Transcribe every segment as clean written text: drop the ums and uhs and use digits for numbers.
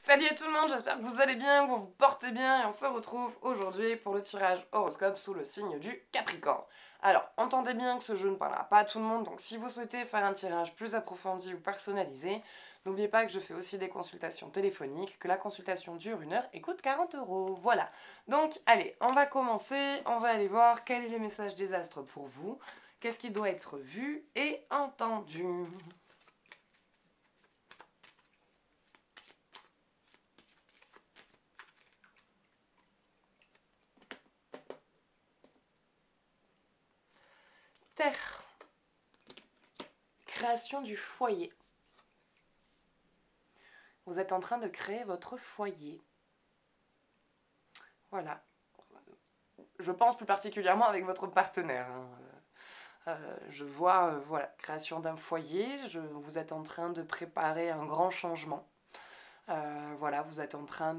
Salut à tout le monde, j'espère que vous allez bien, que vous vous portez bien et on se retrouve aujourd'hui pour le tirage horoscope sous le signe du Capricorne. Alors, entendez bien que ce jeu ne parlera pas à tout le monde, donc si vous souhaitez faire un tirage plus approfondi ou personnalisé, n'oubliez pas que je fais aussi des consultations téléphoniques, que la consultation dure 1 heure et coûte 40 euros. Voilà. Donc, allez, on va commencer, on va aller voir quel est le message des astres pour vous, qu'est-ce qui doit être vu et entendu. Terre. Création du foyer. Vous êtes en train de créer votre foyer. Voilà. Je pense plus particulièrement avec votre partenaire. Je vois, voilà, création d'un foyer. Vous êtes en train de préparer un grand changement. Voilà, vous êtes en train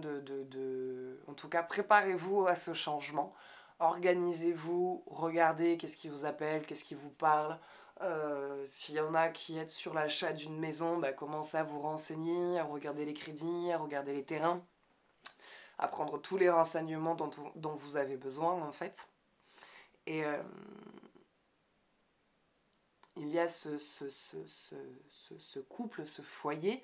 en tout cas, préparez-vous à ce changement. Organisez-vous, regardez qu'est-ce qui vous appelle, qu'est-ce qui vous parle. S'il y en a qui êtes sur l'achat d'une maison, bah, commencez à vous renseigner, à regarder les crédits, à regarder les terrains, à prendre tous les renseignements dont vous avez besoin en fait. Et il y a ce couple, ce foyer,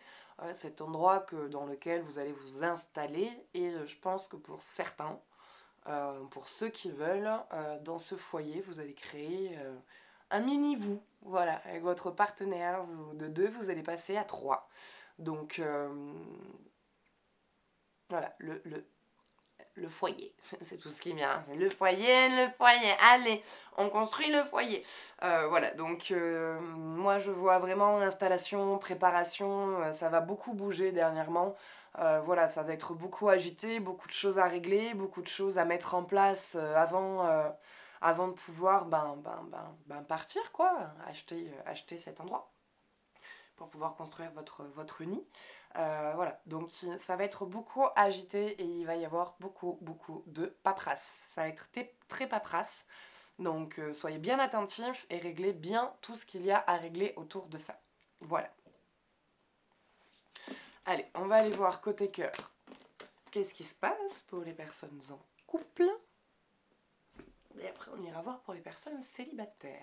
cet endroit dans lequel vous allez vous installer. Et je pense que pour certains, pour ceux qui veulent, dans ce foyer, vous allez créer un mini-vous. Voilà, avec votre partenaire de 2, vous allez passer à 3. Donc, voilà, le foyer, c'est tout ce qui vient. Le foyer, allez, on construit le foyer. Voilà, donc moi je vois vraiment installation, préparation, ça va beaucoup bouger dernièrement. Voilà, ça va être beaucoup agité, beaucoup de choses à régler, beaucoup de choses à mettre en place avant de pouvoir partir, quoi, acheter cet endroit pour pouvoir construire votre nid. Voilà, donc ça va être beaucoup agité et il va y avoir beaucoup de paperasse. Ça va être très paperasse, donc soyez bien attentifs et réglez bien tout ce qu'il y a à régler autour de ça. Voilà. Allez, on va aller voir côté cœur. Qu'est-ce qui se passe pour les personnes en couple? Et après, on ira voir pour les personnes célibataires.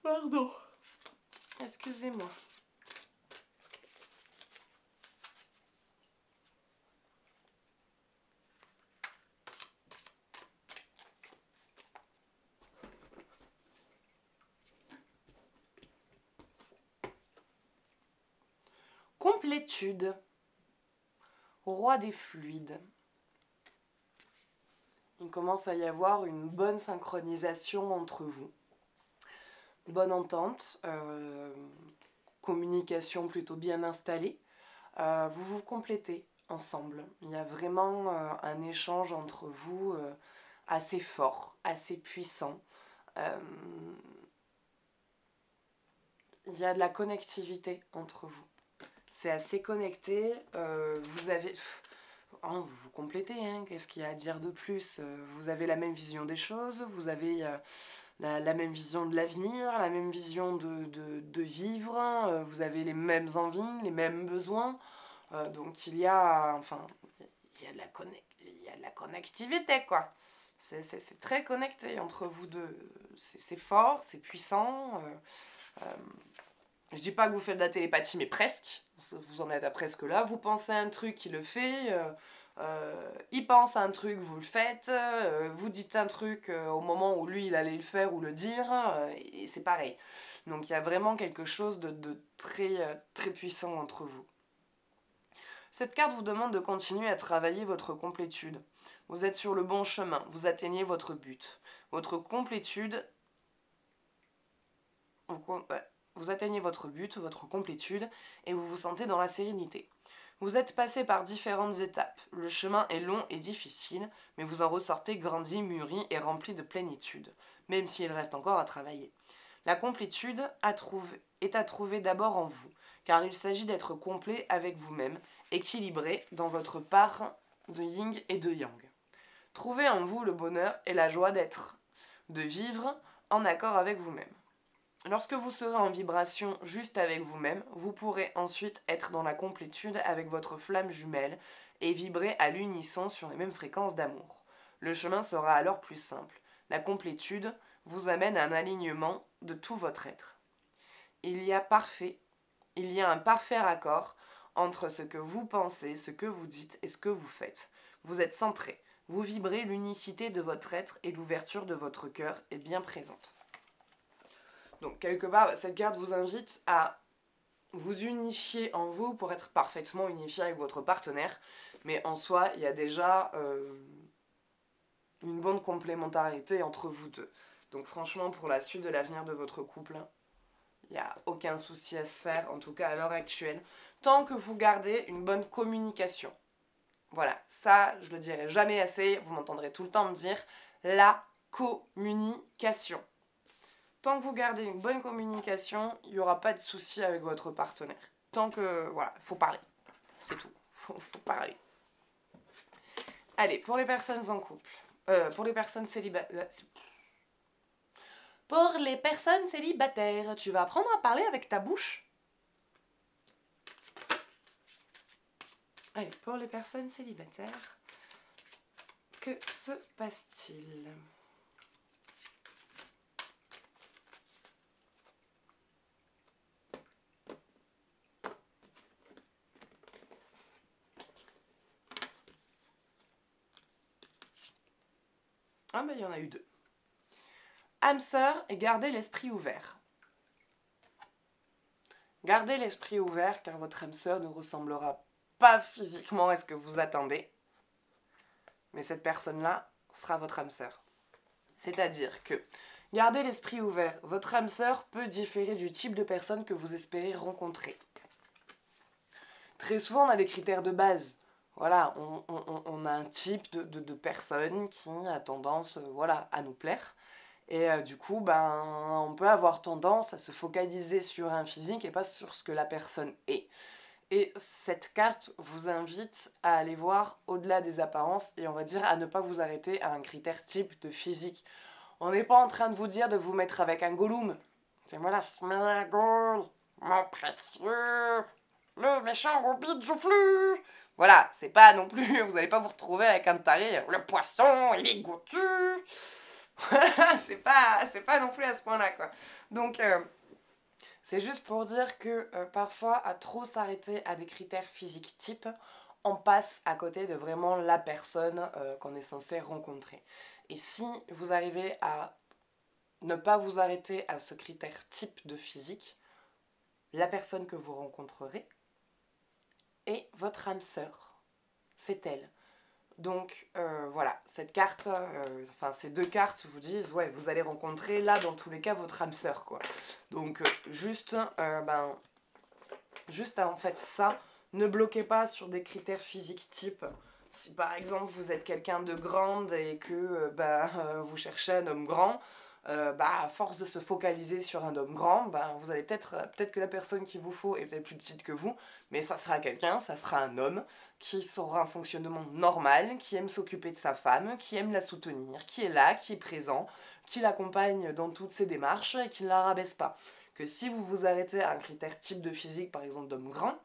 Pardon. Excusez-moi. Complétude. Roi des fluides. Il commence à y avoir une bonne synchronisation entre vous. Bonne entente, communication plutôt bien installée. Vous vous complétez ensemble. Il y a vraiment un échange entre vous assez fort, assez puissant. Il y a de la connectivité entre vous. C'est assez connecté. Vous avez... Oh, vous vous complétez, hein. Qu'est-ce qu'il y a à dire de plus? Vous avez la même vision des choses, vous avez la même vision de l'avenir, la même vision de vivre, vous avez les mêmes envies, les mêmes besoins. Donc il y a, enfin, il y a de la connectivité, quoi. C'est très connecté entre vous deux. C'est fort, c'est puissant. Je dis pas que vous faites de la télépathie, mais presque. Vous en êtes à presque là. Vous pensez à un truc, il le fait. Il pense à un truc, vous le faites. Vous dites un truc au moment où lui, il allait le faire ou le dire. Et c'est pareil. Donc il y a vraiment quelque chose de très puissant entre vous. Cette carte vous demande de continuer à travailler votre complétude. Vous êtes sur le bon chemin. Vous atteignez votre but. Votre complétude... Vous atteignez votre but, votre complétude, et vous vous sentez dans la sérénité. Vous êtes passé par différentes étapes. Le chemin est long et difficile, mais vous en ressortez grandi, mûri et rempli de plénitude, même s'il reste encore à travailler. La complétude est à trouver d'abord en vous, car il s'agit d'être complet avec vous-même, équilibré dans votre part de yin et de yang. Trouvez en vous le bonheur et la joie de vivre en accord avec vous-même. Lorsque vous serez en vibration juste avec vous-même, vous pourrez ensuite être dans la complétude avec votre flamme jumelle et vibrer à l'unisson sur les mêmes fréquences d'amour. Le chemin sera alors plus simple. La complétude vous amène à un alignement de tout votre être. Il y a un parfait raccord entre ce que vous pensez, ce que vous dites et ce que vous faites. Vous êtes centré, vous vibrez l'unicité de votre être et l'ouverture de votre cœur est bien présente. Donc, quelque part, cette carte vous invite à vous unifier en vous pour être parfaitement unifié avec votre partenaire. Mais en soi, il y a déjà une bonne complémentarité entre vous deux. Donc, franchement, pour la suite de l'avenir de votre couple, il n'y a aucun souci à se faire, en tout cas à l'heure actuelle, tant que vous gardez une bonne communication. Voilà, ça, je le dirai jamais assez, vous m'entendrez tout le temps me dire, la communication. Tant que vous gardez une bonne communication, il n'y aura pas de souci avec votre partenaire. Tant que, voilà, il faut parler. C'est tout. Faut parler. Allez, pour les personnes en couple. Pour les personnes célibataires. Pour les personnes célibataires, tu vas apprendre à parler avec ta bouche. Allez, pour les personnes célibataires, que se passe-t-il ? Ah ben il y en a eu deux. Âme sœur et gardez l'esprit ouvert. Gardez l'esprit ouvert car votre âme sœur ne ressemblera pas physiquement à ce que vous attendez. Mais cette personne-là sera votre âme sœur. C'est-à-dire que gardez l'esprit ouvert. Votre âme sœur peut différer du type de personne que vous espérez rencontrer. Très souvent, on a des critères de base. Voilà, on a un type de personne qui a tendance voilà, à nous plaire. Et du coup, on peut avoir tendance à se focaliser sur un physique et pas sur ce que la personne est. Et cette carte vous invite à aller voir au-delà des apparences et on va dire à ne pas vous arrêter à un critère type de physique. On n'est pas en train de vous dire de vous mettre avec un Gollum. C'est voilà, Sméagol, mon précieux, le méchant Hobbit joufflu. Voilà, c'est pas non plus, vous n'allez pas vous retrouver avec un taré, le poisson, il est goûtu. Voilà, c'est pas non plus à ce point-là, quoi. Donc, c'est juste pour dire que parfois, à trop s'arrêter à des critères physiques type, on passe à côté de vraiment la personne qu'on est censé rencontrer. Et si vous arrivez à ne pas vous arrêter à ce critère type de physique, la personne que vous rencontrerez est votre âme sœur. C'est elle. Donc voilà, cette carte, ces deux cartes vous disent, ouais, vous allez rencontrer là dans tous les cas votre âme sœur, quoi. Donc juste en fait ça, ne bloquez pas sur des critères physiques type. Si par exemple vous êtes quelqu'un de grande et que vous cherchez un homme grand, à force de se focaliser sur un homme grand, vous allez peut-être que la personne qu'il vous faut est peut-être plus petite que vous, mais ça sera ça sera un homme qui aura un fonctionnement normal, qui aime s'occuper de sa femme, qui aime la soutenir, qui est là, qui est présent, qui l'accompagne dans toutes ses démarches et qui ne la rabaisse pas. Que si vous vous arrêtez à un critère type de physique, par exemple d'homme grand,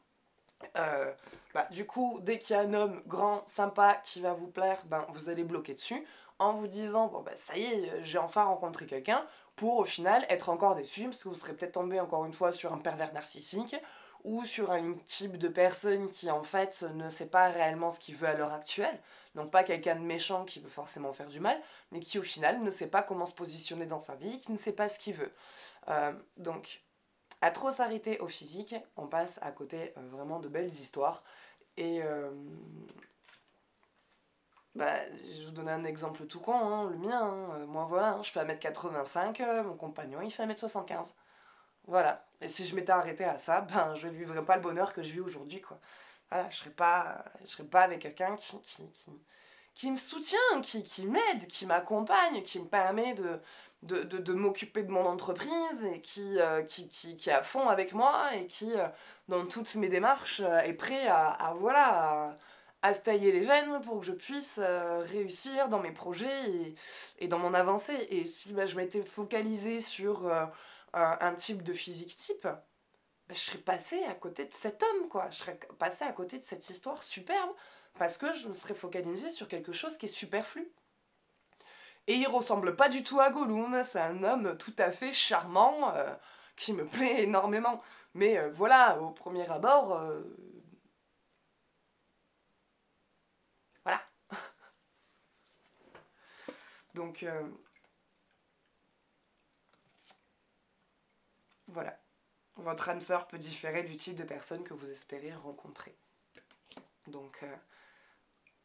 du coup, dès qu'il y a un homme grand, sympa, qui va vous plaire, vous allez bloquer dessus en vous disant, bon ça y est, j'ai enfin rencontré quelqu'un, pour au final être encore déçu, parce que vous serez peut-être tombé encore une fois sur un pervers narcissique, ou sur un type de personne qui en fait ne sait pas réellement ce qu'il veut à l'heure actuelle, donc pas quelqu'un de méchant qui veut forcément faire du mal, mais qui au final ne sait pas comment se positionner dans sa vie, qui ne sait pas ce qu'il veut. Donc, à trop s'arrêter au physique, on passe à côté vraiment de belles histoires. Et je vais vous donner un exemple tout con, hein, le mien. Moi voilà, je fais 1m85, mon compagnon il fait 1m75. Voilà. Et si je m'étais arrêtée à ça, je ne vivrais pas le bonheur que je vis aujourd'hui, quoi. Voilà, je serais pas avec quelqu'un qui me soutient, qui m'aide, qui m'accompagne, qui me permet de m'occuper de mon entreprise et qui est à fond avec moi et qui, dans toutes mes démarches, est prêt à se tailler les veines pour que je puisse réussir dans mes projets et dans mon avancée. Et si je m'étais focalisée sur un type de physique type, je serais passée à côté de cet homme, quoi. Je serais passée à côté de cette histoire superbe parce que je me serais focalisée sur quelque chose qui est superflu. Et il ressemble pas du tout à Gollum, c'est un homme tout à fait charmant, qui me plaît énormément. Mais voilà, au premier abord, voilà. Donc voilà, votre âme sœur peut différer du type de personne que vous espérez rencontrer. Donc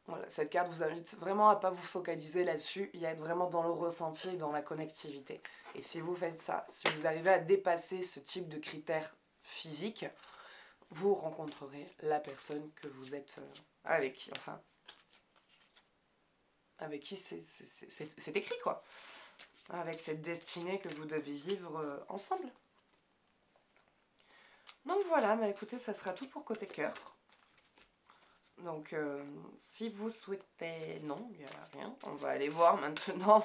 voilà, cette carte vous invite vraiment à ne pas vous focaliser là-dessus et à être vraiment dans le ressenti et dans la connectivité. Et si vous faites ça, si vous arrivez à dépasser ce type de critères physiques, vous rencontrerez la personne que vous êtes avec qui, enfin, avec qui c'est écrit, quoi. Avec cette destinée que vous devez vivre ensemble. Donc voilà, bah écoutez, ça sera tout pour côté cœur. Donc si vous souhaitez... Non, il n'y a rien. On va aller voir maintenant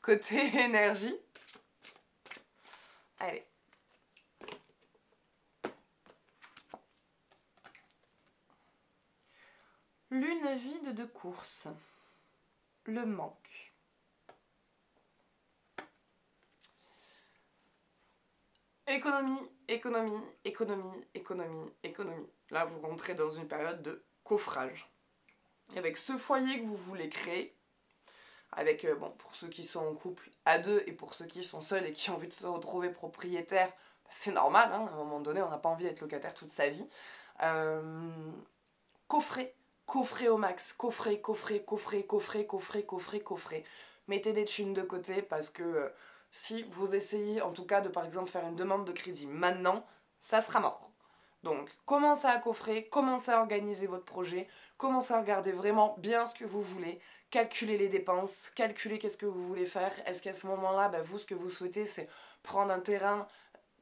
côté énergie. Allez. Lune vide de course. Le manque. Économie, économie, économie, économie, économie. Là, vous rentrez dans une période de coffrage. Avec ce foyer que vous voulez créer, avec, bon, pour ceux qui sont en couple, à deux, et pour ceux qui sont seuls et qui ont envie de se retrouver propriétaires, c'est normal, hein, à un moment donné, on n'a pas envie d'être locataire toute sa vie. Coffrez, coffrez au max, coffrez, coffrez, coffrez, coffrez, coffrez, coffrez, coffrez. Mettez des thunes de côté parce que si vous essayez en tout cas de par exemple faire une demande de crédit maintenant, ça sera mort. Donc commencez à coffrer, commencez à organiser votre projet, commencez à regarder vraiment bien ce que vous voulez, calculez les dépenses, calculez qu'est-ce que vous voulez faire. Est-ce qu'à ce moment-là, vous, ce que vous souhaitez, c'est prendre un terrain,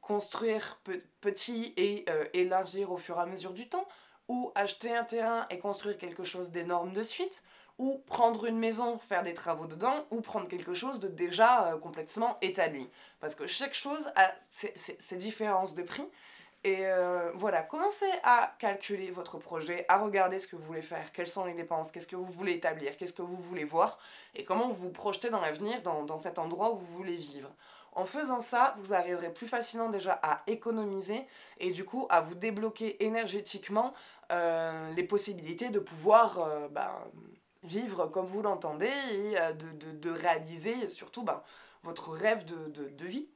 construire petit et élargir au fur et à mesure du temps, ou acheter un terrain et construire quelque chose d'énorme de suite, ou prendre une maison, faire des travaux dedans, ou prendre quelque chose de déjà complètement établi. Parce que chaque chose a ses différences de prix. Et voilà, commencez à calculer votre projet, à regarder ce que vous voulez faire, quelles sont les dépenses, qu'est-ce que vous voulez établir, qu'est-ce que vous voulez voir, et comment vous vous projetez dans l'avenir, dans cet endroit où vous voulez vivre. En faisant ça, vous arriverez plus facilement déjà à économiser et du coup à vous débloquer énergétiquement les possibilités de pouvoir vivre comme vous l'entendez et de réaliser surtout votre rêve de vie.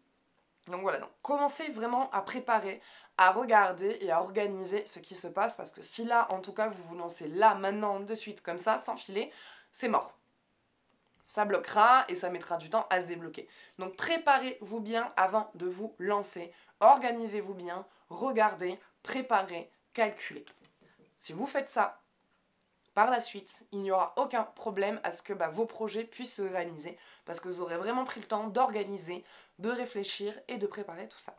Donc voilà, donc commencez vraiment à préparer, à regarder et à organiser ce qui se passe parce que si là, en tout cas, vous vous lancez là, maintenant, de suite, comme ça, sans filer, c'est mort. Ça bloquera et ça mettra du temps à se débloquer. Donc préparez-vous bien avant de vous lancer. Organisez-vous bien, regardez, préparez, calculez. Si vous faites ça, par la suite, il n'y aura aucun problème à ce que vos projets puissent se réaliser parce que vous aurez vraiment pris le temps d'organiser, de réfléchir et de préparer tout ça.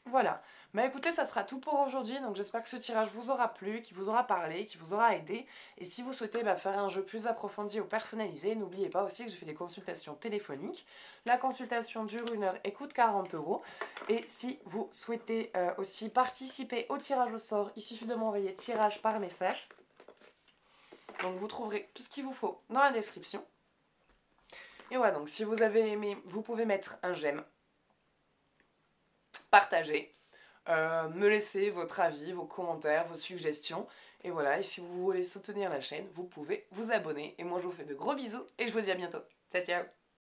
Voilà, écoutez, ça sera tout pour aujourd'hui, donc j'espère que ce tirage vous aura plu, qu'il vous aura parlé, qu'il vous aura aidé. Et si vous souhaitez faire un jeu plus approfondi ou personnalisé, n'oubliez pas aussi que je fais des consultations téléphoniques. La consultation dure 1 heure et coûte 40 €. Et si vous souhaitez aussi participer au tirage au sort, il suffit de m'envoyer tirage par message. Donc vous trouverez tout ce qu'il vous faut dans la description. Et voilà, donc si vous avez aimé, vous pouvez mettre un j'aime, partager, me laisser votre avis, vos commentaires, vos suggestions. Et voilà, et si vous voulez soutenir la chaîne, vous pouvez vous abonner. Et moi je vous fais de gros bisous et je vous dis à bientôt. Ciao ciao.